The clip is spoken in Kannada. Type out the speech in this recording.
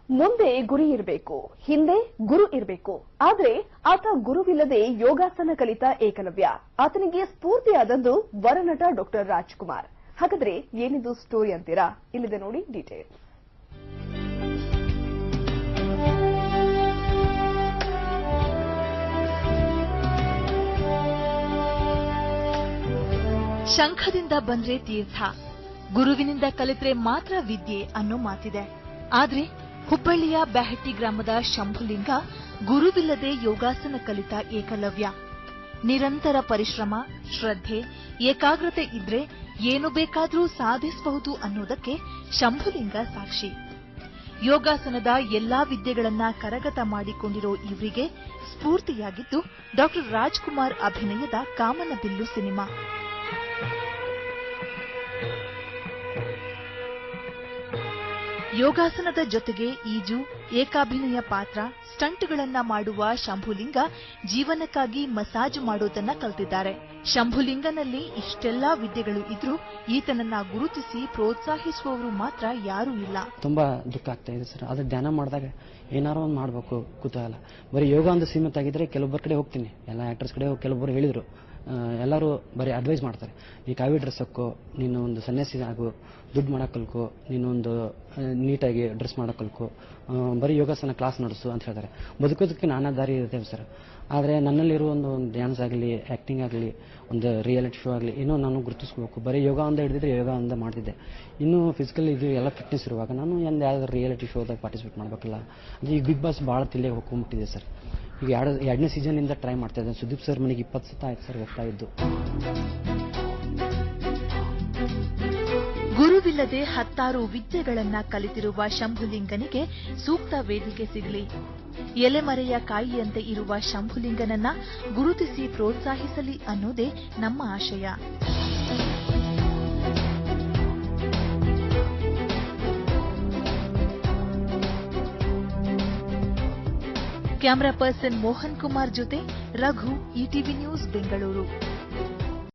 ಮುಂದೆ ಗುರಿ ಇರಬೇಕು, ಹಿಂದೆ ಗುರು ಇರಬೇಕು. ಆದ್ರೆ ಆತ ಗುರುವಿಲ್ಲದೆ ಯೋಗಾಸನ ಕಲಿತ ಏಕಲವ್ಯ. ಆತನಿಗೆ ಸ್ಫೂರ್ತಿಯಾದದ್ದು ವರನಟ ಡಾಕ್ಟರ್ ರಾಜ್ಕುಮಾರ್. ಹಾಗಾದ್ರೆ ಏನಿದು ಸ್ಟೋರಿ ಅಂತೀರಾ? ಇಲ್ಲಿದೆ ನೋಡಿ ಡೀಟೇಲ್. ಶಂಖದಿಂದ ಬಂದ್ರೆ ತೀರ್ಥ, ಗುರುವಿನಿಂದ ಕಲಿತ್ರೆ ಮಾತ್ರ ವಿದ್ಯೆ ಅನ್ನೋ ಮಾತಿದೆ. ಆದ್ರೆ ಹುಬ್ಬಳ್ಳಿಯ ಬ್ಯಾಹಟ್ಟಿ ಗ್ರಾಮದ ಶಂಭುಲಿಂಗ ಗುರುವಿಲ್ಲದೆ ಯೋಗಾಸನ ಕಲಿತ ಏಕಲವ್ಯ. ನಿರಂತರ ಪರಿಶ್ರಮ, ಶ್ರದ್ಧೆ, ಏಕಾಗ್ರತೆ ಇದ್ರೆ ಏನು ಬೇಕಾದ್ರೂ ಸಾಧಿಸಬಹುದು ಅನ್ನೋದಕ್ಕೆ ಶಂಭುಲಿಂಗ ಸಾಕ್ಷಿ. ಯೋಗಾಸನದ ಎಲ್ಲಾ ವಿದ್ಯೆಗಳನ್ನ ಕರಗತ ಮಾಡಿಕೊಂಡಿರೋ ಇವರಿಗೆ ಸ್ಫೂರ್ತಿಯಾಗಿದ್ದು ಡಾಕ್ಟರ್ ರಾಜ್ಕುಮಾರ್ ಅಭಿನಯದ ಕಾಮನಬಿಲ್ಲು ಸಿನಿಮಾ. ಯೋಗಾಸನದ ಜೊತೆಗೆ ಈಜು, ಏಕಾಭಿನಯ ಪಾತ್ರ, ಸ್ಟಂಟ್ಗಳನ್ನ ಮಾಡುವ ಶಂಭುಲಿಂಗ ಜೀವನಕ್ಕಾಗಿ ಮಸಾಜ್ ಮಾಡೋದನ್ನ ಕಲಿತಿದ್ದಾರೆ. ಶಂಭುಲಿಂಗನಲ್ಲಿ ಇಷ್ಟೆಲ್ಲಾ ವಿದ್ಯೆಗಳು ಇದ್ರೂ ಈತನನ್ನ ಗುರುತಿಸಿ ಪ್ರೋತ್ಸಾಹಿಸುವವರು ಮಾತ್ರ ಯಾರೂ ಇಲ್ಲ. ತುಂಬಾ ದುಃಖ ಆಗ್ತಾ ಇದೆ ಸರ್. ಆದ್ರೆ ಧ್ಯಾನ ಮಾಡಿದಾಗ ಏನಾರೋ ಒಂದು ಮಾಡಬೇಕು ಕುತೂಹಲ. ಬರೀ ಯೋಗ ಒಂದು ಸೀಮಿತ ಆಗಿದ್ರೆ ಕೆಲವೊಬ್ಬರ ಕಡೆ ಹೋಗ್ತೀನಿ, ಎಲ್ಲ ಆಕ್ಟರ್ಸ್ ಕಡೆ ಕೆಲವೊಬ್ಬರು ಹೇಳಿದ್ರು, ಎಲ್ಲರೂ ಬರೀ ಅಡ್ವೈಸ್ ಮಾಡ್ತಾರೆ, ನೀ ಕಾವಿ ಡ್ರೆಸ್ ಹಾಕೋ, ನೀನು ಒಂದು ಸನ್ಯಾಸಿ ಆಗು, ದುಡ್ಡು ಮಾಡಕ್ ಕಲ್ಕೋ, ನೀನೊಂದು ನೀಟಾಗಿ ಡ್ರೆಸ್ ಮಾಡಕ್ ಕಲ್ಕೋ, ಬರೀ ಯೋಗಾಸನ ಕ್ಲಾಸ್ ನಡೆಸು ಅಂತ ಹೇಳ್ತಾರೆ. ಬದುಕೋದಕ್ಕೆ ನಾನಾ ದಾರಿ ಇರ್ತೇವೆ ಸರ್. ಆದರೆ ನನ್ನಲ್ಲಿರೋ ಒಂದು ಡ್ಯಾನ್ಸ್ ಆಗಲಿ, ಆ್ಯಕ್ಟಿಂಗ್ ಆಗಲಿ, ಒಂದು ರಿಯಾಲಿಟಿ ಶೋ ಆಗಲಿ ಏನೋ ನಾನು ಗುರುತಿಸ್ಕೋಬೇಕು. ಬರೀ ಯೋಗ ಒಂದೇ ಹಿಡಿದಿದ್ರೆ ಯೋಗ ಒಂದೇ ಮಾಡ್ತಿದ್ದೆ. ಇನ್ನೂ ಫಿಸಿಕಲ್ ಇದು ಎಲ್ಲ ಫಿಟ್ನೆಸ್ ಇರುವಾಗ ನಾನು ಯಾವ್ದಾದ್ರು ರಿಯಾಲಿಟಿ ಶೋದಾಗ ಪಾರ್ಟಿಸಿಪೇಟ್ ಮಾಡಬೇಕಲ್ಲ. ಅಂದರೆ ಈಗ ಬಿಗ್ ಬಾಸ್ ಭಾಳ ತಿಲ್ಲಿಗೆ ಹೋಗ್ಕೊಂಡ್ಬಿಟ್ಟಿದೆ ಸರ್. ಈಗ ಎರಡನೇ ಸೀಸನ್ನಿಂದ ಟ್ರೈ ಮಾಡ್ತಾ ಇದ್ದೆ. ಸುದೀಪ್ ಸರ್ ಮನೆಗೆ 20 ಸತ ಆಯ್ತು ಸರ್ ಹೋಗ್ತಾ ಇದ್ದು. ಗುರುವಿಲ್ಲದೆ 10 ವಿದ್ಯೆಗಳನ್ನ ಕಲಿತಿರುವ ಶಂಭುಲಿಂಗನಿಗೆ ಸೂಕ್ತ ವೇದಿಕೆ ಸಿಗಲಿ. ಎಲೆಮರೆಯ ಕಾಯಿಯಂತೆ ಇರುವ ಶಂಭುಲಿಂಗನನ್ನ ಗುರುತಿಸಿ ಪ್ರೋತ್ಸಾಹಿಸಲಿ ಅನ್ನೋದೇ ನಮ್ಮ ಆಶಯ. ಕ್ಯಾಮರಾ ಪರ್ಸನ್ ಮೋಹನ್ ಕುಮಾರ್ ಜೊತೆ ರಘು, ಇಟಿವಿ ನ್ಯೂಸ್, ಬೆಂಗಳೂರು.